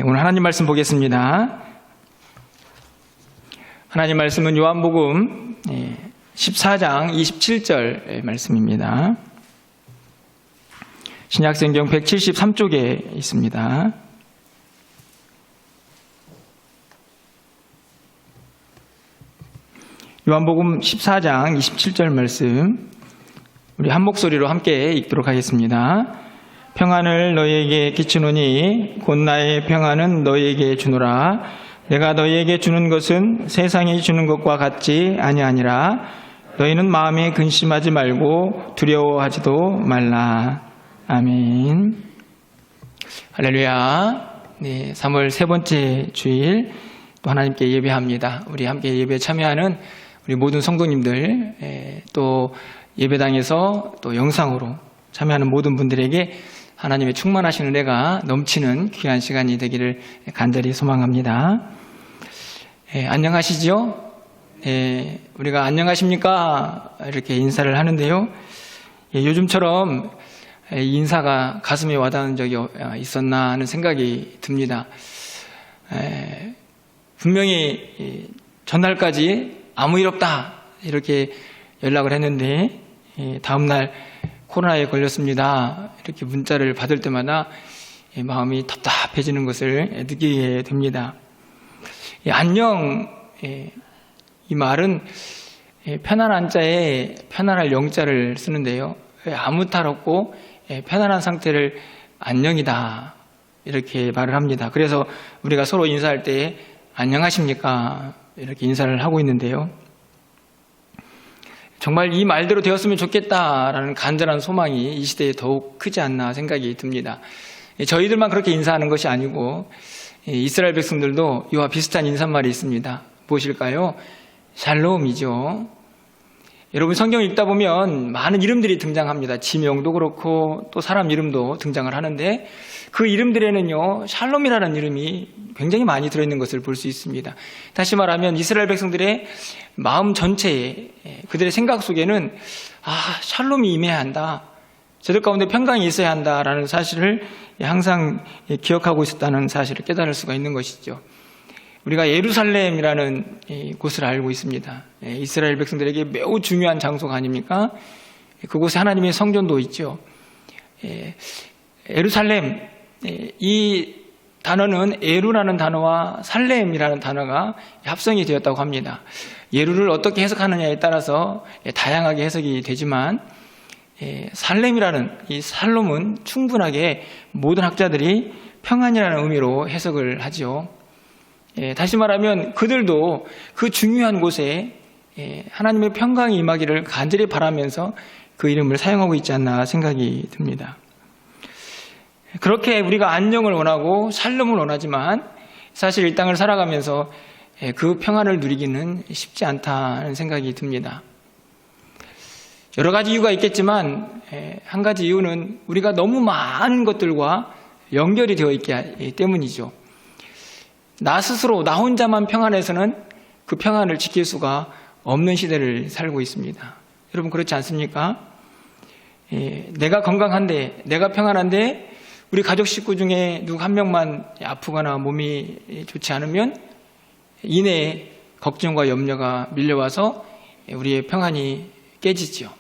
오늘 하나님 말씀 보겠습니다. 하나님 말씀은 요한복음 14장 27절 말씀입니다. 신약성경 173쪽에 있습니다. 요한복음 14장 27절 말씀 우리 한 목소리로 함께 읽도록 하겠습니다. 평안을 너희에게 끼치노니 곧 나의 평안은 너희에게 주노라. 내가 너희에게 주는 것은 세상이 주는 것과 같지 아니하니라. 너희는 마음에 근심하지 말고 두려워하지도 말라. 아멘. 할렐루야. 네, 3월 세 번째 주일 또 하나님께 예배합니다. 우리 함께 예배에 참여하는 우리 모든 성도님들, 또 예배당에서 또 영상으로 참여하는 모든 분들에게 하나님의 충만하신 은혜가 넘치는 귀한 시간이 되기를 간절히 소망합니다. 안녕하시죠? 우리가 안녕하십니까? 이렇게 인사를 하는데요. 요즘처럼 인사가 가슴에 와닿은 적이 있었나 하는 생각이 듭니다. 분명히 전날까지 아무 일 없다 이렇게 연락을 했는데 다음날 코로나에 걸렸습니다. 이렇게 문자를 받을 때마다 마음이 답답해지는 것을 느끼게 됩니다. 안녕, 이 말은 편안한 자에 편안할 영자를 쓰는데요. 아무 탈 없고 편안한 상태를 안녕이다 이렇게 말을 합니다. 그래서 우리가 서로 인사할 때 안녕하십니까 이렇게 인사를 하고 있는데요. 정말 이 말대로 되었으면 좋겠다라는 간절한 소망이 이 시대에 더욱 크지 않나 생각이 듭니다. 저희들만 그렇게 인사하는 것이 아니고 이스라엘 백성들도 이와 비슷한 인사말이 있습니다. 무엇일까요? 샬롬이죠. 여러분 성경 읽다 보면 많은 이름들이 등장합니다. 지명도 그렇고 또 사람 이름도 등장을 하는데 그 이름들에는요 샬롬이라는 이름이 굉장히 많이 들어있는 것을 볼 수 있습니다. 다시 말하면 이스라엘 백성들의 마음 전체에 그들의 생각 속에는 샬롬이 임해야 한다, 저들 가운데 평강이 있어야 한다라는 사실을 항상 기억하고 있었다는 사실을 깨달을 수가 있는 것이죠. 우리가 예루살렘이라는 곳을 알고 있습니다. 이스라엘 백성들에게 매우 중요한 장소가 아닙니까? 그곳에 하나님의 성전도 있죠. 예루살렘, 이 단어는 에루라는 단어와 살렘이라는 단어가 합성이 되었다고 합니다. 예루를 어떻게 해석하느냐에 따라서 다양하게 해석이 되지만 살렘이라는 이 살롬은 충분하게 모든 학자들이 평안이라는 의미로 해석을 하죠. 다시 말하면 그들도 그 중요한 곳에 하나님의 평강이 임하기를 간절히 바라면서 그 이름을 사용하고 있지 않나 생각이 듭니다. 그렇게 우리가 안녕을 원하고 샬롬을 원하지만 사실 이 땅을 살아가면서 그 평안을 누리기는 쉽지 않다는 생각이 듭니다. 여러 가지 이유가 있겠지만 한 가지 이유는 우리가 너무 많은 것들과 연결이 되어 있기 때문이죠. 나 스스로 나 혼자만 평안해서는 그 평안을 지킬 수가 없는 시대를 살고 있습니다. 여러분 그렇지 않습니까? 내가 건강한데 내가 평안한데 우리 가족 식구 중에 누구 한 명만 아프거나 몸이 좋지 않으면 이내에 걱정과 염려가 밀려와서 우리의 평안이 깨지죠.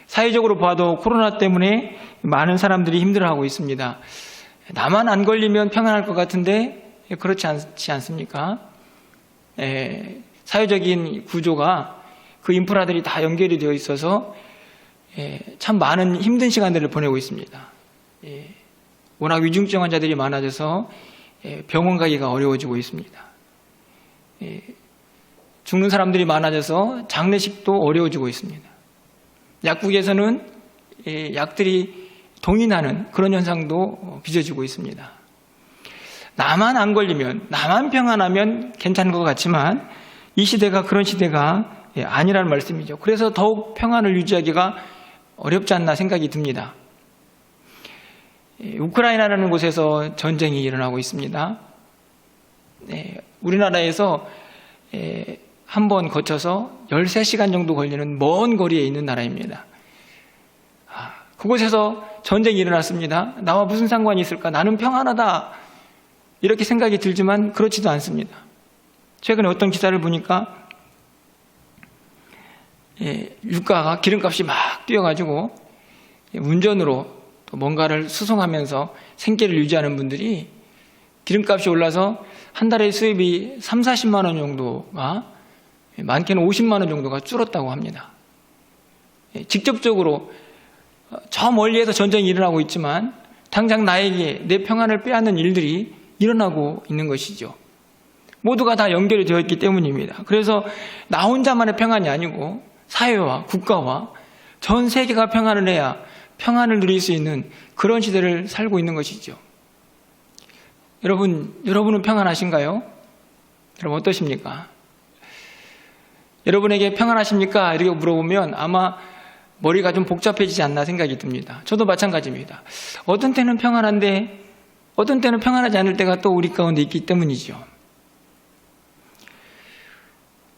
사회적으로 봐도 코로나 때문에 많은 사람들이 힘들어하고 있습니다. 나만 안 걸리면 평안할 것 같은데 그렇지 않지 않습니까? 사회적인 구조가 그 인프라들이 다 연결이 되어 있어서 참 많은 힘든 시간들을 보내고 있습니다. 워낙 위중증 환자들이 많아져서 병원 가기가 어려워지고 있습니다. 죽는 사람들이 많아져서 장례식도 어려워지고 있습니다. 약국에서는 약들이 동인하는 그런 현상도 빚어지고 있습니다. 나만 안 걸리면, 나만 평안하면 괜찮은 것 같지만 이 시대가 그런 시대가 아니라는 말씀이죠. 그래서 더욱 평안을 유지하기가 어렵지 않나 생각이 듭니다. 우크라이나라는 곳에서 전쟁이 일어나고 있습니다. 우리나라에서 한 번 거쳐서 13시간 정도 걸리는 먼 거리에 있는 나라입니다. 그곳에서 전쟁이 일어났습니다. 나와 무슨 상관이 있을까? 나는 평안하다. 이렇게 생각이 들지만 그렇지도 않습니다. 최근에 어떤 기사를 보니까 유가가 기름값이 막 뛰어가지고 운전으로 또 뭔가를 수송하면서 생계를 유지하는 분들이 기름값이 올라서 한 달에 수입이 3, 40만 원 정도가 많게는 50만 원 정도가 줄었다고 합니다. 직접적으로 저 멀리에서 전쟁이 일어나고 있지만 당장 나에게 내 평안을 빼앗는 일들이 일어나고 있는 것이죠. 모두가 다 연결이 되어 있기 때문입니다. 그래서 나 혼자만의 평안이 아니고 사회와 국가와 전 세계가 평안을 해야 평안을 누릴 수 있는 그런 시대를 살고 있는 것이죠. 여러분은 평안하신가요? 여러분 어떠십니까? 여러분에게 평안하십니까? 이렇게 물어보면 아마 머리가 좀 복잡해지지 않나 생각이 듭니다. 저도 마찬가지입니다. 어떤 때는 평안한데 어떤 때는 평안하지 않을 때가 또 우리 가운데 있기 때문이죠.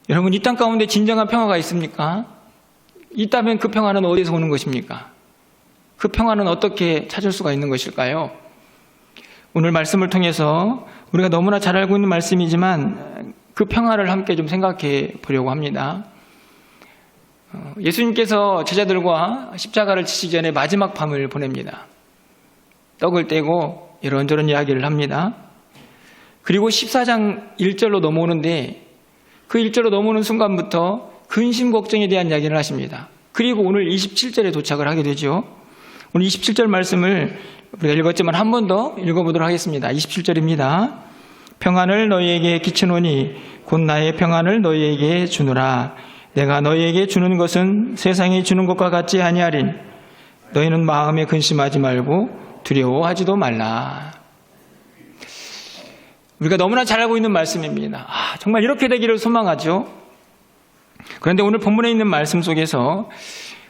여러분, 이 땅 가운데 진정한 평화가 있습니까? 있다면 그 평화는 어디서 오는 것입니까? 그 평화는 어떻게 찾을 수가 있는 것일까요? 오늘 말씀을 통해서 우리가 너무나 잘 알고 있는 말씀이지만 그 평화를 함께 좀 생각해 보려고 합니다. 예수님께서 제자들과 십자가를 지시기 전에 마지막 밤을 보냅니다. 떡을 떼고 이런저런 이야기를 합니다. 그리고 14장 1절로 넘어오는데 그 1절로 넘어오는 순간부터 근심 걱정에 대한 이야기를 하십니다. 그리고 오늘 27절에 도착을 하게 되죠. 오늘 27절 말씀을 우리가 읽었지만 한 번 더 읽어보도록 하겠습니다. 27절입니다. 평안을 너희에게 끼치노니 곧 나의 평안을 너희에게 주노라. 내가 너희에게 주는 것은 세상이 주는 것과 같지 아니하린. 너희는 마음에 근심하지 말고 두려워하지도 말라. 우리가 너무나 잘 알고 있는 말씀입니다. 정말 이렇게 되기를 소망하죠. 그런데 오늘 본문에 있는 말씀 속에서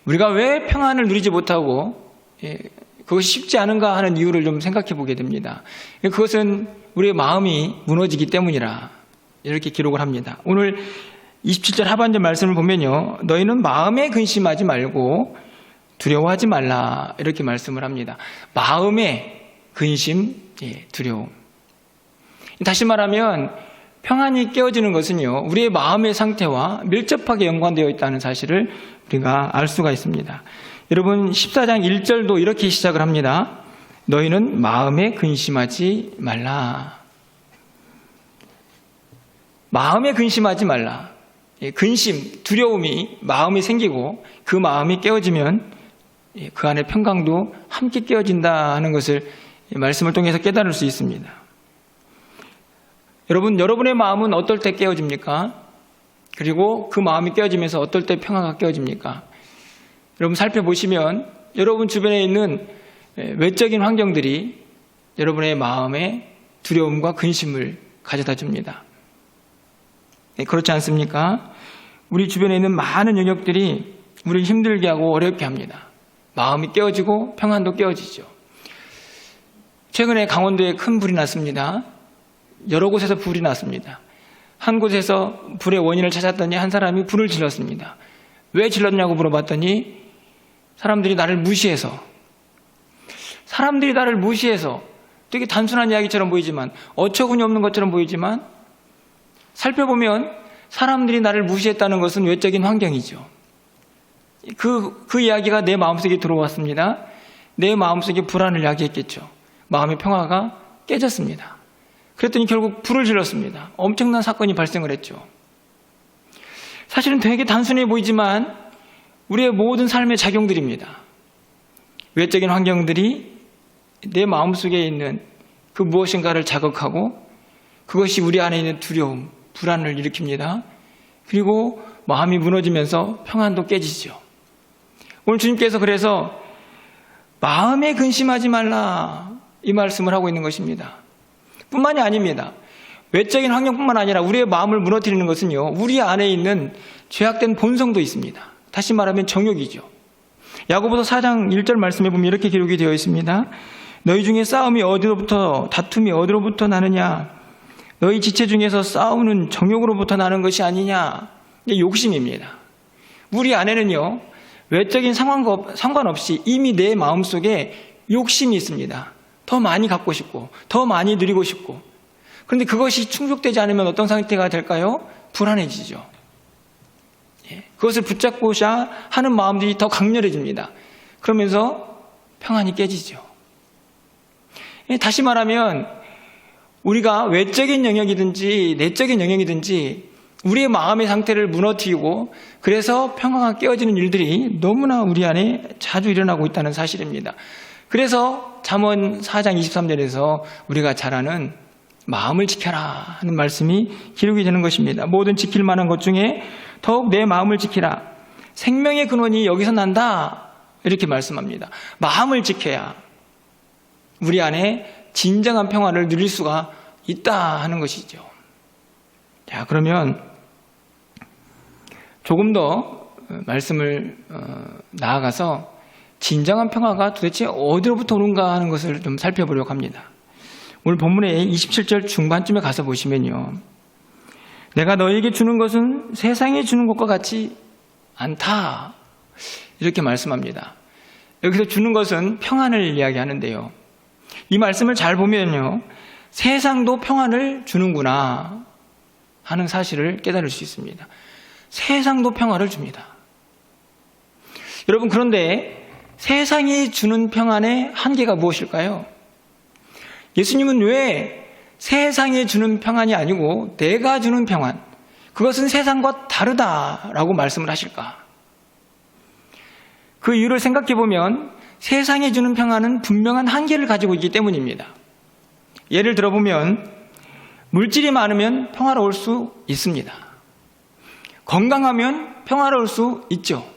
우리가 왜 평안을 누리지 못하고 그것이 쉽지 않은가 하는 이유를 좀 생각해 보게 됩니다. 그것은 우리의 마음이 무너지기 때문이라 이렇게 기록을 합니다. 오늘 27절 하반절 말씀을 보면요, 너희는 마음에 근심하지 말고 두려워하지 말라 이렇게 말씀을 합니다. 마음에 근심, 두려움. 다시 말하면 평안이 깨어지는 것은요, 우리의 마음의 상태와 밀접하게 연관되어 있다는 사실을 우리가 알 수가 있습니다. 여러분, 14장 1절도 이렇게 시작을 합니다. 너희는 마음에 근심하지 말라. 마음에 근심하지 말라. 근심, 두려움이 마음이 생기고 그 마음이 깨어지면 그 안에 평강도 함께 깨어진다 하는 것을 말씀을 통해서 깨달을 수 있습니다. 여러분의 마음은 어떨 때 깨어집니까? 그리고 그 마음이 깨어지면서 어떨 때 평화가 깨어집니까? 여러분 살펴보시면 여러분 주변에 있는 외적인 환경들이 여러분의 마음에 두려움과 근심을 가져다 줍니다. 그렇지 않습니까? 우리 주변에 있는 많은 영역들이 우리를 힘들게 하고 어렵게 합니다. 마음이 깨어지고 평안도 깨어지죠. 최근에 강원도에 큰 불이 났습니다. 여러 곳에서 불이 났습니다. 한 곳에서 불의 원인을 찾았더니 한 사람이 불을 질렀습니다. 왜 질렀냐고 물어봤더니 사람들이 나를 무시해서 되게 단순한 이야기처럼 보이지만 어처구니 없는 것처럼 보이지만 살펴보면 사람들이 나를 무시했다는 것은 외적인 환경이죠. 그 이야기가 내 마음속에 들어왔습니다. 내 마음속에 불안을 야기했겠죠. 마음의 평화가 깨졌습니다. 그랬더니 결국 불을 질렀습니다. 엄청난 사건이 발생을 했죠. 사실은 되게 단순해 보이지만 우리의 모든 삶의 작용들입니다. 외적인 환경들이 내 마음속에 있는 그 무엇인가를 자극하고 그것이 우리 안에 있는 두려움, 불안을 일으킵니다. 그리고 마음이 무너지면서 평안도 깨지죠. 오늘 주님께서 그래서 마음에 근심하지 말라 이 말씀을 하고 있는 것입니다. 뿐만이 아닙니다. 외적인 환경뿐만 아니라 우리의 마음을 무너뜨리는 것은요, 우리 안에 있는 죄악된 본성도 있습니다. 다시 말하면 정욕이죠. 야고보서 4장 1절 말씀에 보면 이렇게 기록이 되어 있습니다. 너희 중에 싸움이 어디로부터, 다툼이 어디로부터 나느냐? 너희 지체 중에서 싸우는 정욕으로부터 나는 것이 아니냐? 이게 욕심입니다. 우리 안에는요, 외적인 상관없이 이미 내 마음속에 욕심이 있습니다. 더 많이 갖고 싶고, 더 많이 누리고 싶고, 그런데 그것이 충족되지 않으면 어떤 상태가 될까요? 불안해지죠. 그것을 붙잡고자 하는 마음들이 더 강렬해집니다. 그러면서 평안이 깨지죠. 다시 말하면 우리가 외적인 영역이든지 내적인 영역이든지 우리의 마음의 상태를 무너뜨리고 그래서 평화가 깨어지는 일들이 너무나 우리 안에 자주 일어나고 있다는 사실입니다. 그래서 잠언 4장 23절에서 우리가 잘 아는 마음을 지켜라 하는 말씀이 기록이 되는 것입니다. 모든 지킬 만한 것 중에 더욱 내 마음을 지키라. 생명의 근원이 여기서 난다. 이렇게 말씀합니다. 마음을 지켜야 우리 안에 진정한 평화를 누릴 수가 있다 하는 것이죠. 자, 그러면 조금 더 말씀을 나아가서 진정한 평화가 도대체 어디로부터 오는가 하는 것을 좀 살펴보려고 합니다. 오늘 본문의 27절 중반쯤에 가서 보시면요. 내가 너에게 주는 것은 세상에 주는 것과 같지 않다. 이렇게 말씀합니다. 여기서 주는 것은 평안을 이야기하는데요. 이 말씀을 잘 보면요. 세상도 평안을 주는구나 하는 사실을 깨달을 수 있습니다. 세상도 평화를 줍니다. 여러분, 그런데 세상이 주는 평안의 한계가 무엇일까요? 예수님은 왜 세상에 주는 평안이 아니고 내가 주는 평안, 그것은 세상과 다르다라고 말씀을 하실까? 그 이유를 생각해 보면 세상에 주는 평안은 분명한 한계를 가지고 있기 때문입니다. 예를 들어보면 물질이 많으면 평화로울 수 있습니다. 건강하면 평화로울 수 있죠.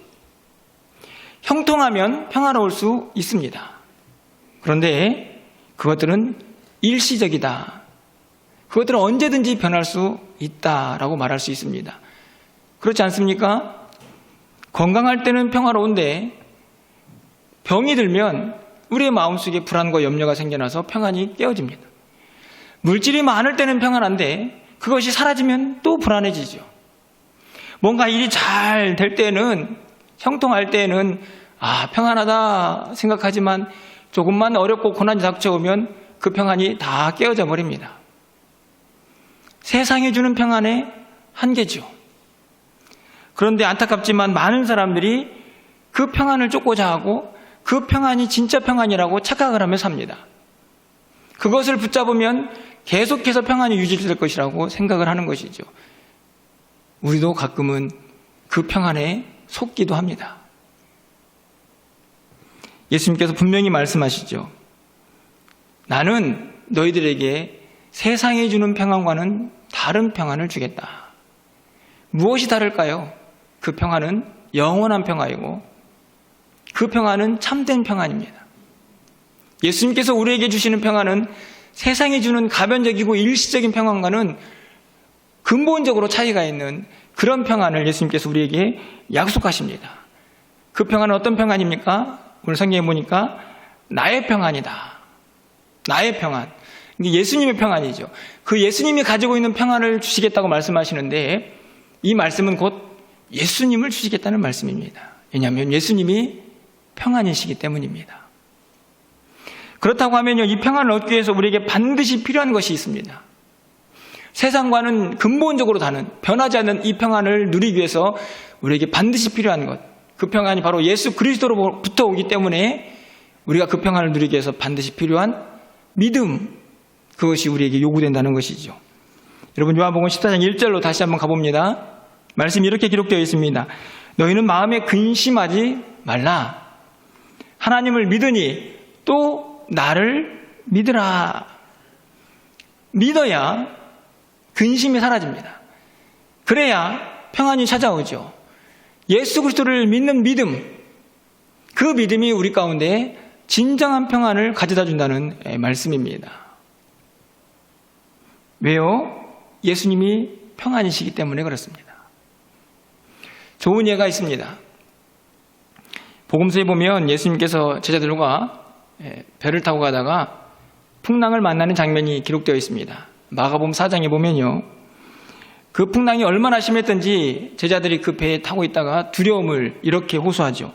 형통하면 평화로울 수 있습니다. 그런데 그것들은 일시적이다. 그것들은 언제든지 변할 수 있다라고 말할 수 있습니다. 그렇지 않습니까? 건강할 때는 평화로운데 병이 들면 우리의 마음속에 불안과 염려가 생겨나서 평안이 깨어집니다. 물질이 많을 때는 평안한데 그것이 사라지면 또 불안해지죠. 뭔가 일이 잘 될 때는, 형통할 때는 평안하다 생각하지만 조금만 어렵고 고난이 닥쳐오면 그 평안이 다 깨어져 버립니다. 세상이 주는 평안의 한계죠. 그런데 안타깝지만 많은 사람들이 그 평안을 쫓고자 하고 그 평안이 진짜 평안이라고 착각을 하며 삽니다. 그것을 붙잡으면 계속해서 평안이 유지될 것이라고 생각을 하는 것이죠. 우리도 가끔은 그 평안에 속기도 합니다. 예수님께서 분명히 말씀하시죠. 나는 너희들에게 세상이 주는 평안과는 다른 평안을 주겠다. 무엇이 다를까요? 그 평안은 영원한 평안이고 그 평안은 참된 평안입니다. 예수님께서 우리에게 주시는 평안은 세상이 주는 가변적이고 일시적인 평안과는 근본적으로 차이가 있는 그런 평안을 예수님께서 우리에게 약속하십니다. 그 평안은 어떤 평안입니까? 오늘 성경에 보니까 나의 평안이다. 나의 평안. 이게 예수님의 평안이죠. 그 예수님이 가지고 있는 평안을 주시겠다고 말씀하시는데 이 말씀은 곧 예수님을 주시겠다는 말씀입니다. 왜냐하면 예수님이 평안이시기 때문입니다. 그렇다고 하면요, 이 평안을 얻기 위해서 우리에게 반드시 필요한 것이 있습니다. 세상과는 근본적으로 다른, 변하지 않는 이 평안을 누리기 위해서 우리에게 반드시 필요한 것, 그 평안이 바로 예수 그리스도로부터 오기 때문에 우리가 그 평안을 누리기 위해서 반드시 필요한 믿음, 그것이 우리에게 요구된다는 것이죠. 여러분, 요한복음 14장 1절로 다시 한번 가봅니다. 말씀이 이렇게 기록되어 있습니다. 너희는 마음에 근심하지 말라. 하나님을 믿으니 또 나를 믿으라. 믿어야 근심이 사라집니다. 그래야 평안이 찾아오죠. 예수 그리스도를 믿는 믿음, 그 믿음이 우리 가운데 진정한 평안을 가져다 준다는 말씀입니다. 왜요? 예수님이 평안이시기 때문에 그렇습니다. 좋은 예가 있습니다. 복음서에 보면 예수님께서 제자들과 배를 타고 가다가 풍랑을 만나는 장면이 기록되어 있습니다. 마가복음 4장에 보면요, 그 풍랑이 얼마나 심했던지 제자들이 그 배에 타고 있다가 두려움을 이렇게 호소하죠.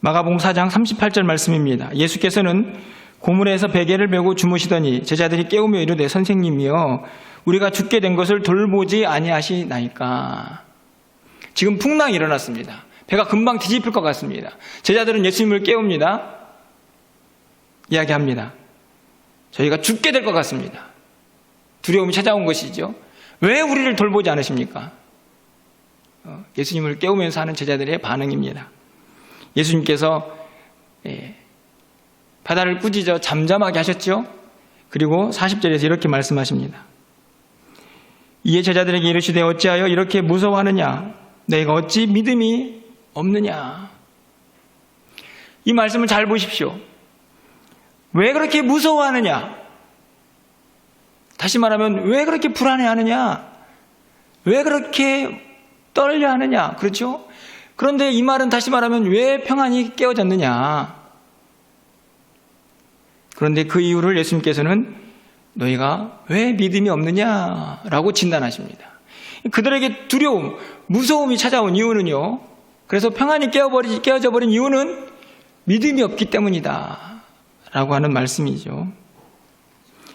마가복음 4장 38절 말씀입니다. 예수께서는 고문에서 베개를 메고 주무시더니 제자들이 깨우며 이르되 선생님이여 우리가 죽게 된 것을 돌보지 아니하시나이까. 지금 풍랑이 일어났습니다. 배가 금방 뒤집힐 것 같습니다. 제자들은 예수님을 깨웁니다. 이야기합니다. 저희가 죽게 될 것 같습니다. 두려움이 찾아온 것이죠. 왜 우리를 돌보지 않으십니까? 예수님을 깨우면서 하는 제자들의 반응입니다. 예수님께서 바다를 꾸짖어 잠잠하게 하셨죠. 그리고 40절에서 이렇게 말씀하십니다. 이에 제자들에게 이르시되 어찌하여 이렇게 무서워하느냐? 너희가 어찌 믿음이 없느냐? 이 말씀을 잘 보십시오. 왜 그렇게 무서워하느냐? 다시 말하면 왜 그렇게 불안해하느냐? 왜 그렇게 떨려하느냐? 그렇죠? 그런데 이 말은 다시 말하면 왜 평안이 깨어졌느냐? 그런데 그 이유를 예수님께서는 너희가 왜 믿음이 없느냐라고 진단하십니다. 그들에게 두려움, 무서움이 찾아온 이유는요. 그래서 평안이 깨어져 버린 이유는 믿음이 없기 때문이다 라고 하는 말씀이죠.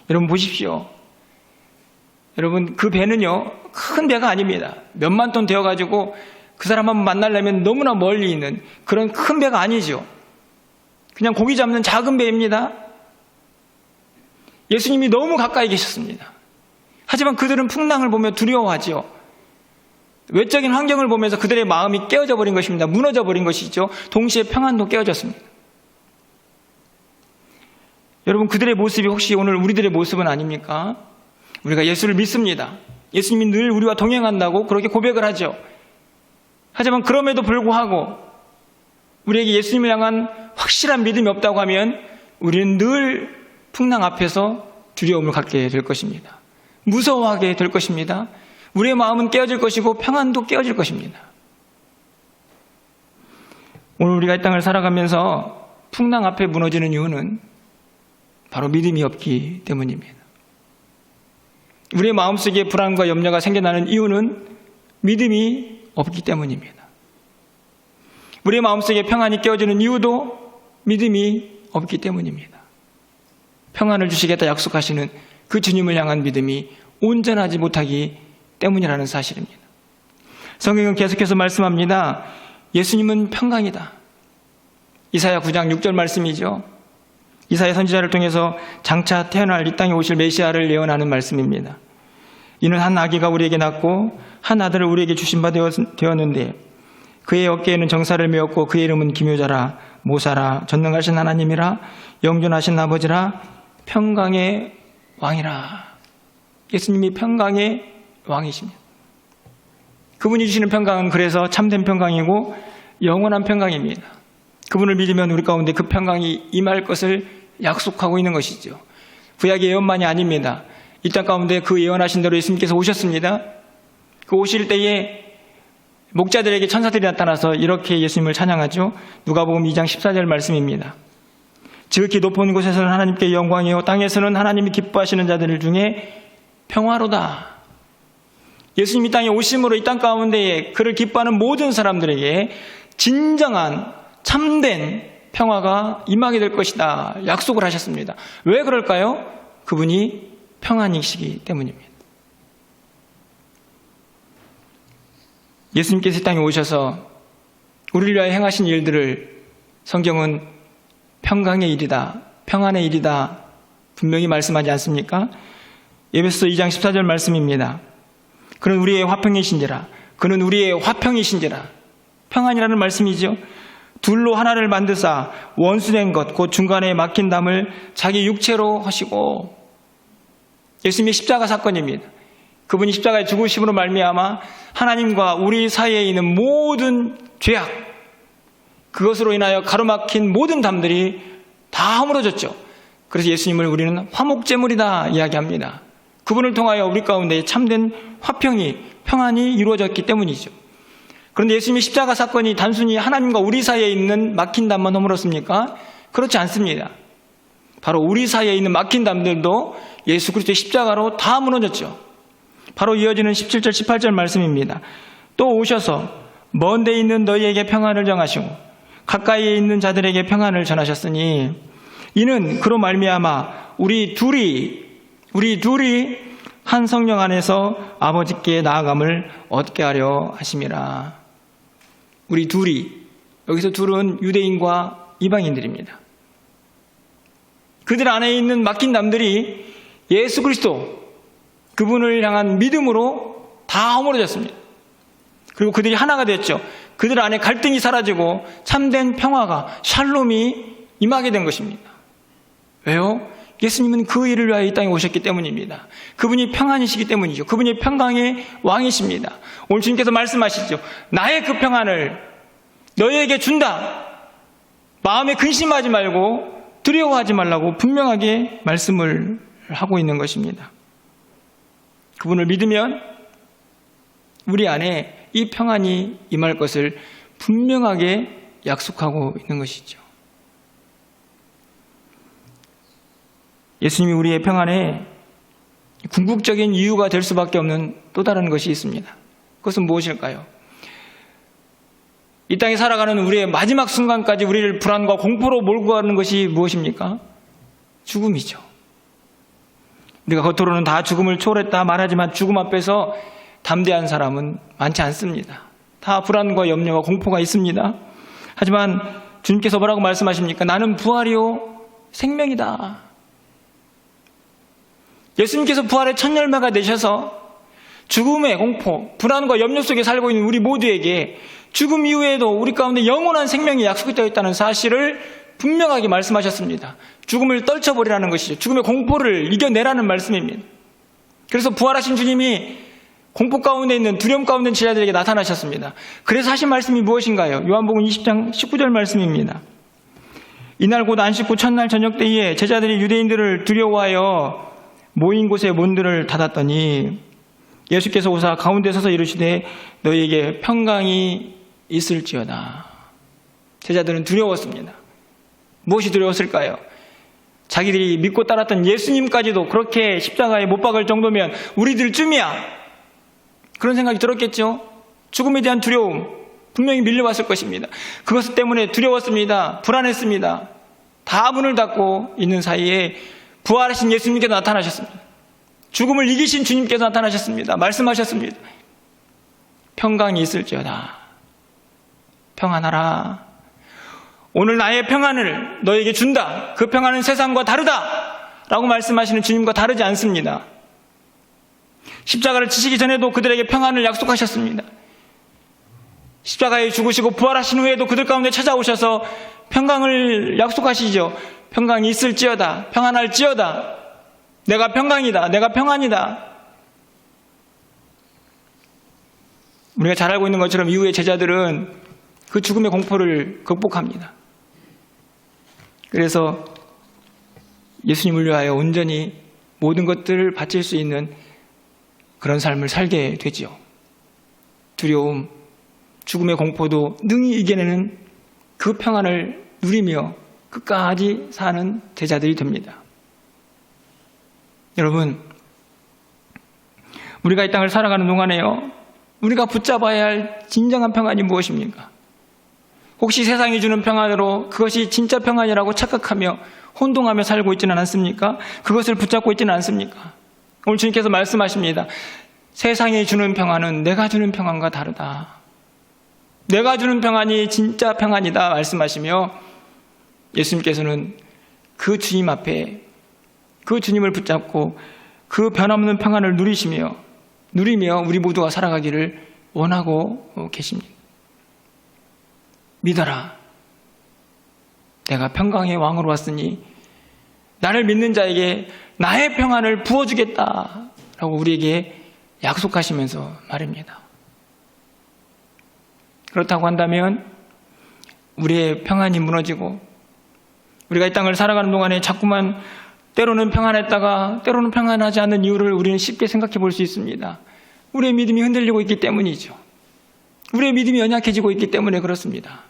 여러분 보십시오. 여러분 그 배는요 큰 배가 아닙니다. 몇만 톤 되어가지고 그 사람 한번 만나려면 너무나 멀리 있는 그런 큰 배가 아니죠. 그냥 고기 잡는 작은 배입니다. 예수님이 너무 가까이 계셨습니다. 하지만 그들은 풍랑을 보며 두려워하지요. 외적인 환경을 보면서 그들의 마음이 깨어져 버린 것입니다. 무너져 버린 것이죠. 동시에 평안도 깨어졌습니다. 여러분 그들의 모습이 혹시 오늘 우리들의 모습은 아닙니까? 우리가 예수를 믿습니다. 예수님이 늘 우리와 동행한다고 그렇게 고백을 하죠. 하지만 그럼에도 불구하고 우리에게 예수님을 향한 확실한 믿음이 없다고 하면 우리는 늘 풍랑 앞에서 두려움을 갖게 될 것입니다. 무서워하게 될 것입니다. 우리의 마음은 깨어질 것이고 평안도 깨어질 것입니다. 오늘 우리가 이 땅을 살아가면서 풍랑 앞에 무너지는 이유는 바로 믿음이 없기 때문입니다. 우리의 마음속에 불안과 염려가 생겨나는 이유는 믿음이 없기 때문입니다. 우리의 마음속에 평안이 깨어지는 이유도 믿음이 없기 때문입니다. 평안을 주시겠다 약속하시는 그 주님을 향한 믿음이 온전하지 못하기 때문이라는 사실입니다. 성경은 계속해서 말씀합니다. 예수님은 평강이다. 이사야 9장 6절 말씀이죠. 이사야 선지자를 통해서 장차 태어날 이 땅에 오실 메시아를 예언하는 말씀입니다. 이는 한 아기가 우리에게 낳고 한 아들을 우리에게 주신 바 되었는데 그의 어깨에는 정사를 메었고 그의 이름은 기묘자라 모사라 전능하신 하나님이라 영존하신 아버지라 평강의 왕이라. 예수님이 평강의 왕이십니다. 그분이 주시는 평강은 그래서 참된 평강이고 영원한 평강입니다. 그분을 믿으면 우리 가운데 그 평강이 임할 것을 약속하고 있는 것이죠. 구약의 예언만이 아닙니다. 이 땅 가운데 그 예언하신 대로 예수님께서 오셨습니다. 그 오실 때에 목자들에게 천사들이 나타나서 이렇게 예수님을 찬양하죠. 누가복음 2장 14절 말씀입니다. 지극히 높은 곳에서는 하나님께 영광이요 땅에서는 하나님이 기뻐하시는 자들 중에 평화로다. 예수님이 땅에 오심으로 이 땅 가운데에 그를 기뻐하는 모든 사람들에게 진정한 참된 평화가 임하게 될 것이다 약속을 하셨습니다. 왜 그럴까요? 그분이 평안이시기 때문입니다. 예수님께서 이 땅에 오셔서 우리를 위하여 행하신 일들을 성경은 평강의 일이다, 평안의 일이다 분명히 말씀하지 않습니까? 에베소서 2장 14절 말씀입니다. 그는 우리의 화평이신지라, 그는 우리의 화평이신지라. 평안이라는 말씀이죠. 둘로 하나를 만드사 원수된 것 곧 중간에 막힌 담을 자기 육체로 하시고. 예수님의 십자가 사건입니다. 그분이 십자가에 죽으심으로 말미암아 하나님과 우리 사이에 있는 모든 죄악, 그것으로 인하여 가로막힌 모든 담들이 다 허물어졌죠. 그래서 예수님을 우리는 화목제물이다 이야기합니다. 그분을 통하여 우리 가운데 참된 화평이, 평안이 이루어졌기 때문이죠. 그런데 예수님의 십자가 사건이 단순히 하나님과 우리 사이에 있는 막힌 담만 허물었습니까? 그렇지 않습니다. 바로 우리 사이에 있는 막힌 담들도 예수 그리스도의 십자가로 다 무너졌죠. 바로 이어지는 17절 18절 말씀입니다. 또 오셔서 먼 데 있는 너희에게 평안을 정하시고 가까이에 있는 자들에게 평안을 전하셨으니 이는 그로 말미암아 우리 둘이 한 성령 안에서 아버지께 나아감을 얻게 하려 하심이라. 우리 둘이, 여기서 둘은 유대인과 이방인들입니다. 그들 안에 있는 맡긴 남들이 예수 그리스도, 그분을 향한 믿음으로 다 허물어졌습니다. 그리고 그들이 하나가 됐죠. 그들 안에 갈등이 사라지고 참된 평화가, 샬롬이 임하게 된 것입니다. 왜요? 예수님은 그 일을 위하여 이 땅에 오셨기 때문입니다. 그분이 평안이시기 때문이죠. 그분이 평강의 왕이십니다. 오늘 주님께서 말씀하시죠. 나의 그 평안을 너희에게 준다. 마음에 근심하지 말고 두려워하지 말라고 분명하게 말씀을 하고 있는 것입니다. 그분을 믿으면 우리 안에 이 평안이 임할 것을 분명하게 약속하고 있는 것이죠. 예수님이 우리의 평안에 궁극적인 이유가 될 수밖에 없는 또 다른 것이 있습니다. 그것은 무엇일까요? 이 땅에 살아가는 우리의 마지막 순간까지 우리를 불안과 공포로 몰고 가는 것이 무엇입니까? 죽음이죠. 우리가 겉으로는 다 죽음을 초월했다 말하지만 죽음 앞에서 담대한 사람은 많지 않습니다. 다 불안과 염려와 공포가 있습니다. 하지만 주님께서 뭐라고 말씀하십니까? 나는 부활이요 생명이다. 예수님께서 부활의 첫 열매가 되셔서 죽음의 공포, 불안과 염려 속에 살고 있는 우리 모두에게 죽음 이후에도 우리 가운데 영원한 생명이 약속되어 있다는 사실을 분명하게 말씀하셨습니다. 죽음을 떨쳐버리라는 것이죠. 죽음의 공포를 이겨내라는 말씀입니다. 그래서 부활하신 주님이 공포 가운데 있는, 두려움 가운데 있는 제자들에게 나타나셨습니다. 그래서 하신 말씀이 무엇인가요? 요한복음 20장 19절 말씀입니다. 이날 곧 안식 후 첫날 저녁 때에 제자들이 유대인들을 두려워하여 모인 곳에 문들을 닫았더니 예수께서 오사 가운데 서서 이르시되 너희에게 평강이 있을지어다. 제자들은 두려웠습니다. 무엇이 두려웠을까요? 자기들이 믿고 따랐던 예수님까지도 그렇게 십자가에 못 박을 정도면 우리들쯤이야, 그런 생각이 들었겠죠. 죽음에 대한 두려움 분명히 밀려왔을 것입니다. 그것 때문에 두려웠습니다. 불안했습니다. 다 문을 닫고 있는 사이에 부활하신 예수님께서 나타나셨습니다. 죽음을 이기신 주님께서 나타나셨습니다. 말씀하셨습니다. 평강이 있을지어다. 평안하라. 오늘 나의 평안을 너에게 준다. 그 평안은 세상과 다르다 라고 말씀하시는 주님과 다르지 않습니다. 십자가를 지시기 전에도 그들에게 평안을 약속하셨습니다. 십자가에 죽으시고 부활하신 후에도 그들 가운데 찾아오셔서 평강을 약속하시죠. 평강이 있을지어다. 평안할지어다. 내가 평강이다. 내가 평안이다. 우리가 잘 알고 있는 것처럼 이후의 제자들은 그 죽음의 공포를 극복합니다. 그래서 예수님을 위하여 온전히 모든 것들을 바칠 수 있는 그런 삶을 살게 되죠. 두려움, 죽음의 공포도 능히 이겨내는 그 평안을 누리며 끝까지 사는 제자들이 됩니다. 여러분, 우리가 이 땅을 살아가는 동안에요, 우리가 붙잡아야 할 진정한 평안이 무엇입니까? 혹시 세상이 주는 평안으로 그것이 진짜 평안이라고 착각하며 혼동하며 살고 있지는 않습니까? 그것을 붙잡고 있지는 않습니까? 오늘 주님께서 말씀하십니다. 세상이 주는 평안은 내가 주는 평안과 다르다. 내가 주는 평안이 진짜 평안이다 말씀하시며 예수님께서는 그 주님 앞에 그 주님을 붙잡고 그 변함없는 평안을 누리며 우리 모두가 살아가기를 원하고 계십니다. 믿어라. 내가 평강의 왕으로 왔으니 나를 믿는 자에게 나의 평안을 부어주겠다 라고 우리에게 약속하시면서 말입니다. 그렇다고 한다면 우리의 평안이 무너지고 우리가 이 땅을 살아가는 동안에 자꾸만 때로는 평안했다가 때로는 평안하지 않는 이유를 우리는 쉽게 생각해 볼 수 있습니다. 우리의 믿음이 흔들리고 있기 때문이죠. 우리의 믿음이 연약해지고 있기 때문에 그렇습니다.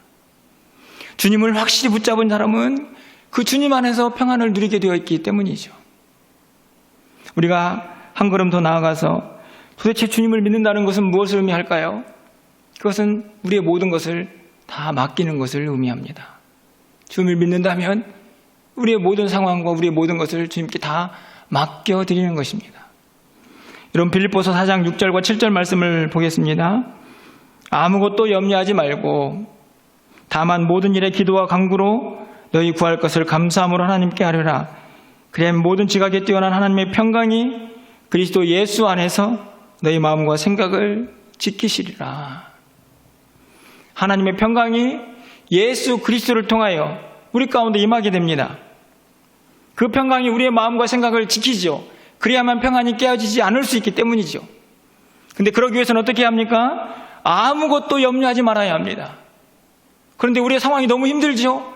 주님을 확실히 붙잡은 사람은 그 주님 안에서 평안을 누리게 되어 있기 때문이죠. 우리가 한 걸음 더 나아가서 도대체 주님을 믿는다는 것은 무엇을 의미할까요? 그것은 우리의 모든 것을 다 맡기는 것을 의미합니다. 주님을 믿는다면 우리의 모든 상황과 우리의 모든 것을 주님께 다 맡겨드리는 것입니다. 여러분, 빌립보서 4장 6절과 7절 말씀을 보겠습니다. 아무것도 염려하지 말고 다만 모든 일에 기도와 간구로 너희 구할 것을 감사함으로 하나님께 아뢰라. 그래야 모든 지각에 뛰어난 하나님의 평강이 그리스도 예수 안에서 너희 마음과 생각을 지키시리라. 하나님의 평강이 예수 그리스도를 통하여 우리 가운데 임하게 됩니다. 그 평강이 우리의 마음과 생각을 지키죠. 그래야만 평안이 깨어지지 않을 수 있기 때문이죠. 근데 그러기 위해서는 어떻게 합니까? 아무것도 염려하지 말아야 합니다. 그런데 우리의 상황이 너무 힘들죠?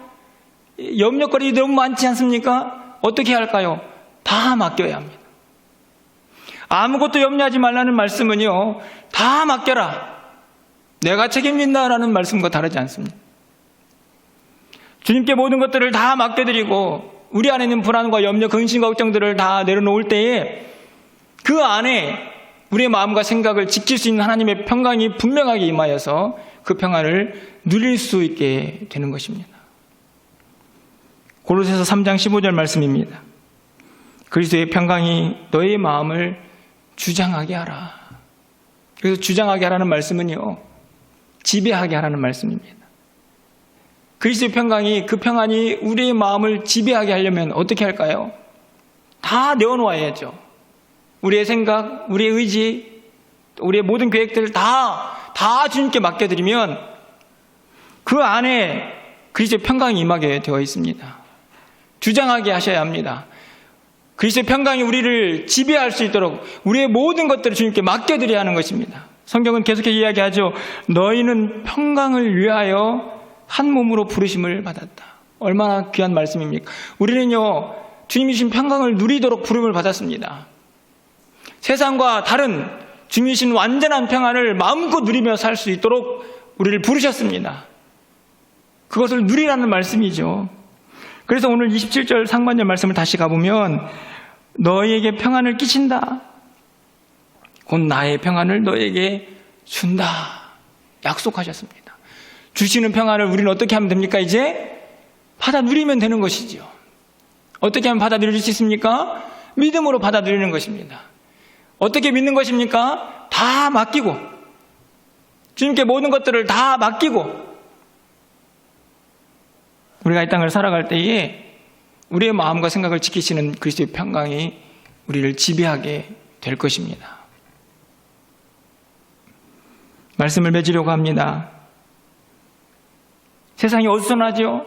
염려거리 너무 많지 않습니까? 어떻게 할까요? 다 맡겨야 합니다. 아무것도 염려하지 말라는 말씀은요, 다 맡겨라. 내가 책임진다라는 말씀과 다르지 않습니다. 주님께 모든 것들을 다 맡겨드리고 우리 안에 있는 불안과 염려, 근심, 걱정들을 다 내려놓을 때에 그 안에 우리의 마음과 생각을 지킬 수 있는 하나님의 평강이 분명하게 임하여서 그 평안을 누릴 수 있게 되는 것입니다. 고로새서 3장 15절 말씀입니다. 그리스도의 평강이 너의 마음을 주장하게 하라. 그래서 주장하게 하라는 말씀은요, 지배하게 하라는 말씀입니다. 그리스도의 평강이, 그 평안이 우리의 마음을 지배하게 하려면 어떻게 할까요? 다 내어놓아야죠. 우리의 생각, 우리의 의지, 우리의 모든 계획들을 다 주님께 맡겨드리면 그 안에 그리스도의 평강이 임하게 되어 있습니다. 주장하게 하셔야 합니다. 그리스도의 평강이 우리를 지배할 수 있도록 우리의 모든 것들을 주님께 맡겨드려야 하는 것입니다. 성경은 계속해서 이야기하죠. 너희는 평강을 위하여 한 몸으로 부르심을 받았다. 얼마나 귀한 말씀입니까? 우리는요, 주님이 주신 평강을 누리도록 부름을 받았습니다. 세상과 다른 주님이 주신 완전한 평안을 마음껏 누리며 살 수 있도록 우리를 부르셨습니다. 그것을 누리라는 말씀이죠. 그래서 오늘 27절 상반절 말씀을 다시 가보면 너희에게 평안을 끼친다. 곧 나의 평안을 너희에게 준다. 약속하셨습니다. 주시는 평안을 우리는 어떻게 하면 됩니까? 이제 받아 누리면 되는 것이죠. 어떻게 하면 받아 누릴 수 있습니까? 믿음으로 받아 누리는 것입니다. 어떻게 믿는 것입니까? 다 맡기고, 주님께 모든 것들을 다 맡기고, 우리가 이 땅을 살아갈 때에 우리의 마음과 생각을 지키시는 그리스도의 평강이 우리를 지배하게 될 것입니다. 말씀을 맺으려고 합니다. 세상이 어수선하죠.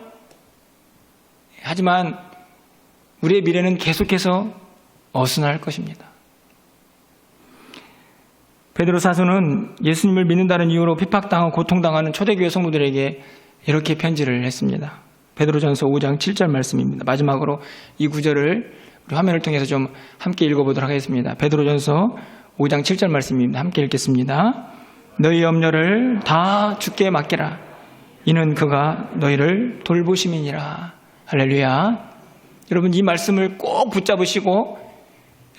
하지만 우리의 미래는 계속해서 어수선할 것입니다. 베드로 사도는 예수님을 믿는다는 이유로 핍박당하고 고통당하는 초대교회 성도들에게 이렇게 편지를 했습니다. 베드로전서 5장 7절 말씀입니다. 마지막으로 이 구절을 우리 화면을 통해서 좀 함께 읽어보도록 하겠습니다. 베드로전서 5장 7절 말씀입니다. 함께 읽겠습니다. 너희 염려를 다 주께 맡기라. 이는 그가 너희를 돌보심이니라. 할렐루야. 여러분, 이 말씀을 꼭 붙잡으시고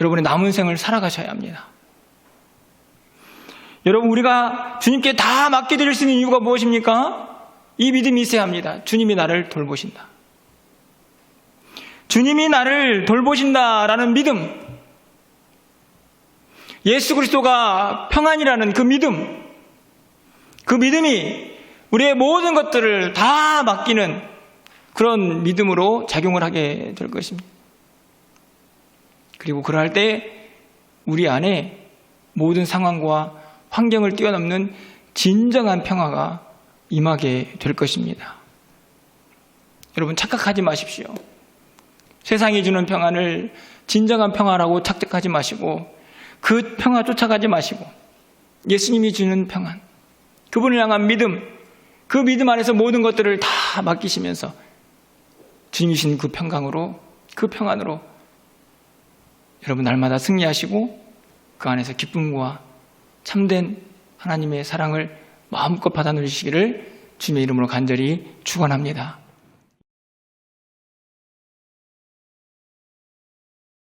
여러분의 남은 생을 살아가셔야 합니다. 여러분, 우리가 주님께 다 맡겨드릴 수 있는 이유가 무엇입니까? 이 믿음이 있어야 합니다. 주님이 나를 돌보신다. 주님이 나를 돌보신다라는 믿음, 예수 그리스도가 평안이라는 그 믿음, 그 믿음이 우리의 모든 것들을 다 맡기는 그런 믿음으로 작용을 하게 될 것입니다. 그리고 그러할 때 우리 안에 모든 상황과 환경을 뛰어넘는 진정한 평화가 임하게 될 것입니다. 여러분, 착각하지 마십시오. 세상이 주는 평안을 진정한 평화라고 착각하지 마시고 그 평화 쫓아가지 마시고 예수님이 주는 평안, 그분을 향한 믿음, 그 믿음 안에서 모든 것들을 다 맡기시면서 주님이 주신 그 평강으로, 그 평안으로 여러분 날마다 승리하시고 그 안에서 기쁨과 참된 하나님의 사랑을 마음껏 받아 누리시기를 주님의 이름으로 간절히 축원합니다.